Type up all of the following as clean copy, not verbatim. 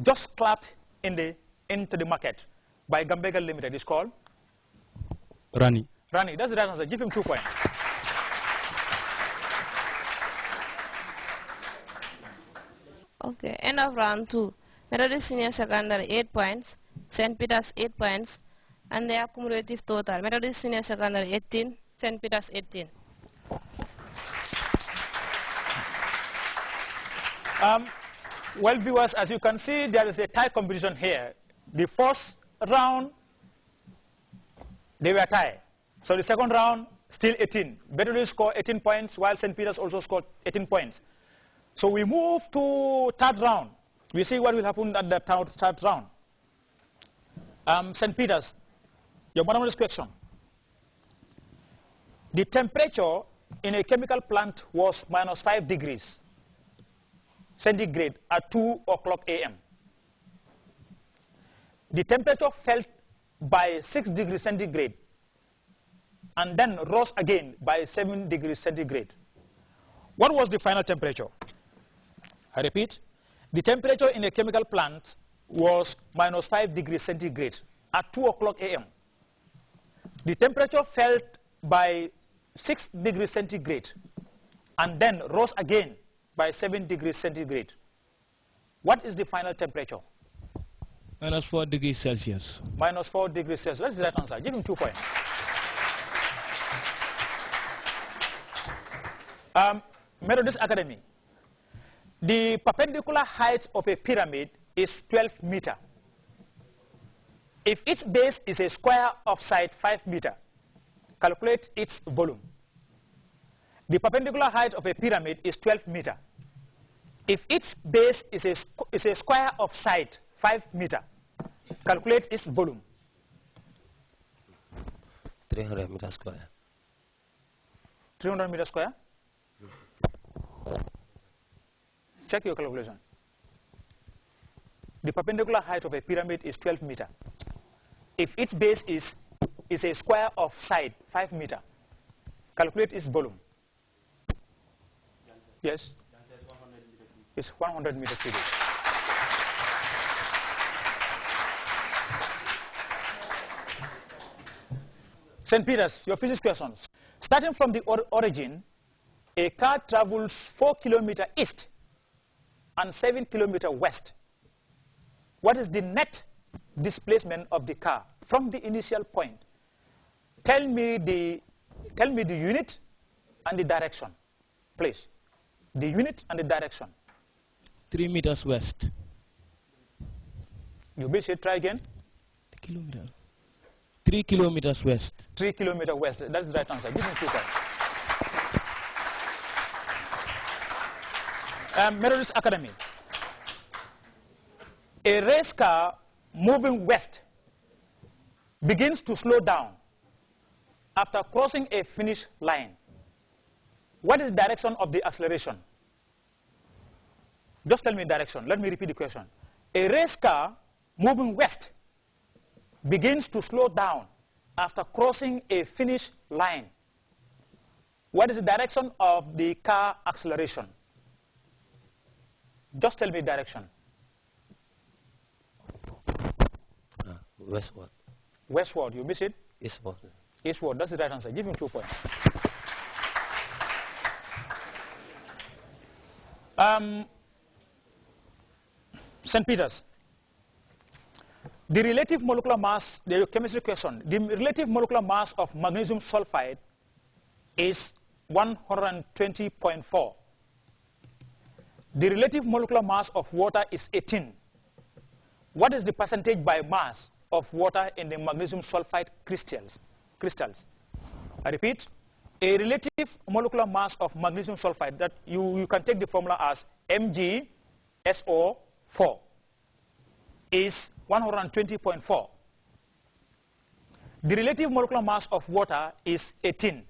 just clapped into the market by Gambega Limited is called? Rani. Rani, that's the right answer. Give him 2 points. Okay, end of round 2. Methodist Senior Secondary 8 points, St. Peter's 8 points, and their cumulative total. Methodist Senior Secondary 18, St. Peter's 18. Well, viewers, as you can see, there is a tie competition here. The first round, they were tied. So the second round, still 18. Methodist scored 18 points, while St. Peter's also scored 18 points. So we move to third round. We see what will happen at the third round. St. Peter's, your bottom question. The temperature in a chemical plant was -5 degrees centigrade at 2 o'clock a.m. The temperature fell by 6 degrees centigrade and then rose again by 7 degrees centigrade. What was the final temperature? I repeat, the temperature in a chemical plant was -5 degrees centigrade at 2 o'clock a.m. The temperature fell by 6 degrees centigrade and then rose again by 7 degrees centigrade. What is the final temperature? -4 degrees Celsius. -4 degrees Celsius. That's the right answer. Give him 2 points. Methodist Academy. The perpendicular height of a pyramid is 12 meters. If its base is a square of side 5 meters, calculate its volume. The perpendicular height of a pyramid is 12 meters. If its base is a square of side 5 meters, calculate its volume. 300 meters square. 300 meters square? Check your calculation. The perpendicular height of a pyramid is 12 meters. If its base is a square of side 5 meters, calculate its volume. Yes? It's 100 meters cubic. St. Peter's, your physics questions. Starting from the origin, a car travels 4 kilometers east and 7 kilometers west. What is the net displacement of the car from the initial point? Tell me the unit and the direction, please. The unit and the direction. 3 meters west. You wish it, try again. 3 kilometers west. 3 kilometers west. That's the right answer. Give me 2 points. Methodist Academy. A race car moving west begins to slow down after crossing a finish line. What is the direction of the acceleration? Just tell me direction. Let me repeat the question. A race car moving west begins to slow down after crossing a finish line. What is the direction of the car acceleration? Just tell me direction. Westward. Westward, you miss it? Eastward. Eastward, that's the right answer. Give him 2 points. St. Peter's. The relative molecular mass, the chemistry question, the relative molecular mass of magnesium sulfide is 120.4. The relative molecular mass of water is 18. What is the percentage by mass of water in the magnesium sulfide crystals? I repeat, a relative molecular mass of magnesium sulfide, that you can take the formula as MgSO4, is 120.4. The relative molecular mass of water is 18.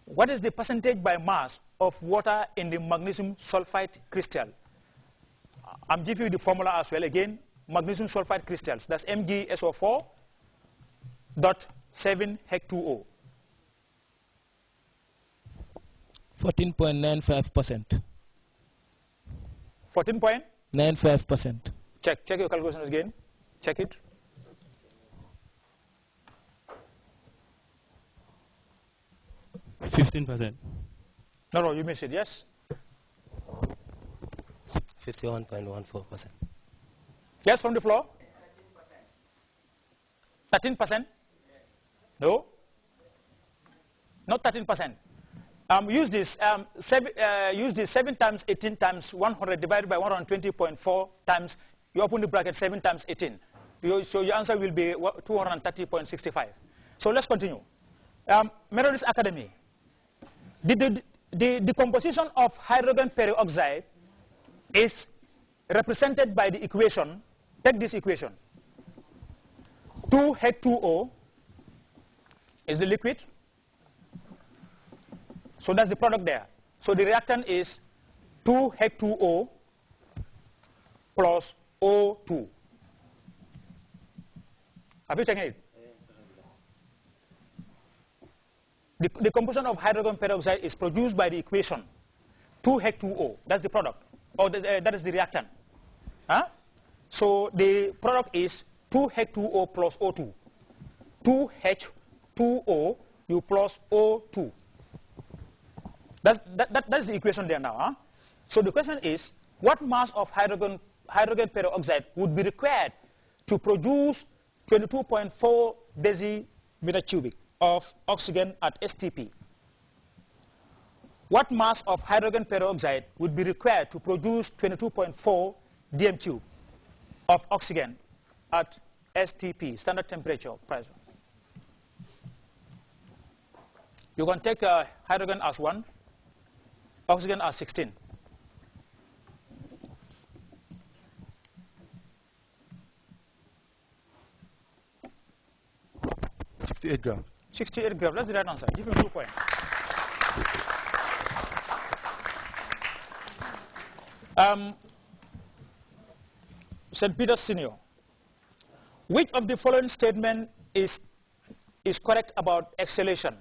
What is the percentage by mass of water in the magnesium sulfide crystal? I'm giving you the formula as well again. Magnesium sulfide crystals, that's MgSO4.7H2O. 14.95%. 14 point? 95%. Check your calculations again. Check it. %. No, you missed it, yes? 51.14%. Yes, from the floor? 13%? No? Not 13%. Use this 7 times 18 times 100 divided by 120.4 times, you open the bracket 7 times 18. So your answer will be 230.65. So let's continue. Methodist Academy. The composition of hydrogen peroxide is represented by the equation. Take this equation. 2H2O is the liquid. So that's the product there. So the reactant is 2H2O plus O2. Have you taken it? The composition of hydrogen peroxide is produced by the equation 2H2O. That's the product. Or that is the reactant. Huh? So the product is 2H2O plus O2. 2H2O you plus O2. That's the equation there now. Huh? So the question is, what mass of hydrogen peroxide would be required to produce 22.4 decimeter cubic of oxygen at STP? What mass of hydrogen peroxide would be required to produce 22.4 dm cube of oxygen at STP, standard temperature pressure? You can take hydrogen as 1, oxygen as 16. $68 grams. 68 grams, that's the right answer. Give him 2 points. St. Peter Senior. Which of the following statement is correct about exhalation?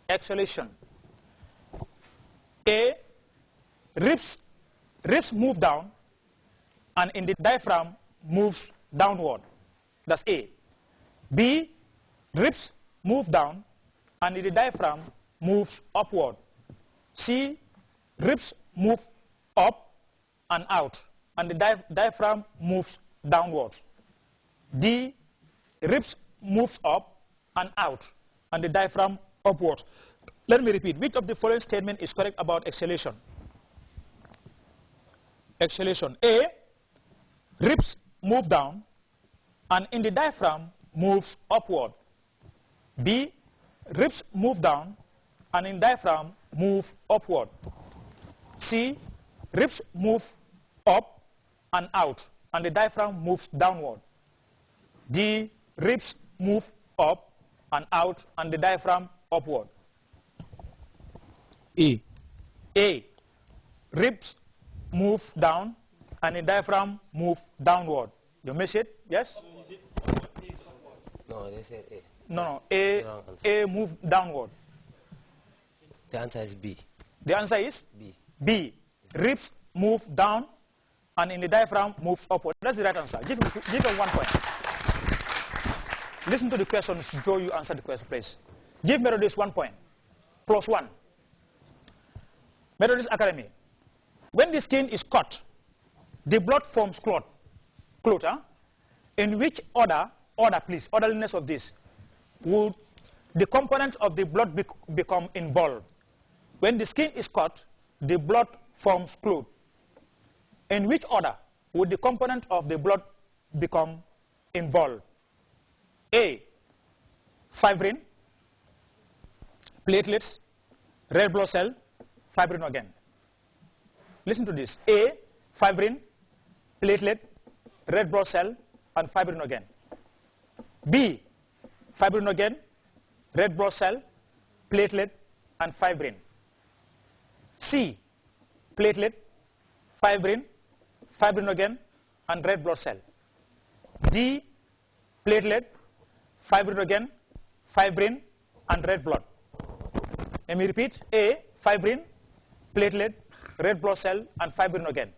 Exhalation. A, ribs move down and in the diaphragm moves downward. That's A. B, ribs move down and in the diaphragm moves upward. C, ribs move up and out and the diaphragm moves downward. D, ribs moves up and out and the diaphragm upward. Let me repeat. Which of the following statement is correct about exhalation? Exhalation. A, ribs move down and in the diaphragm moves upward. B, ribs move down and in diaphragm move upward. C, ribs move up and out and the diaphragm moves downward. D, ribs move up and out and the diaphragm upward. A. A, ribs move down and the diaphragm move downward. You miss it? Yes? No, they said A. No. A move downward. The answer is B. The answer is? B. B, ribs move down and in the diaphragm moves upward. That's the right answer. Give him 1 point. Listen to the questions before you answer the question, please. Give Methodist 1 point. Plus 1. Methodist Academy. When the skin is cut, the blood forms clot. Huh? In which orderliness of this, would the components of the blood become involved? When the skin is cut, the blood forms clot. In which order would the component of the blood become involved? A, fibrin, platelets, red blood cell, fibrin again. Listen to this. A, fibrin, platelet, red blood cell, and fibrin again. B, fibrin again, red blood cell, platelet, and fibrin. C, platelet, fibrin, fibrin again, and red blood cell. D, platelet, fibrin again, fibrin, and red blood. Let me repeat. A, fibrin, platelet, red blood cell, and fibrin again.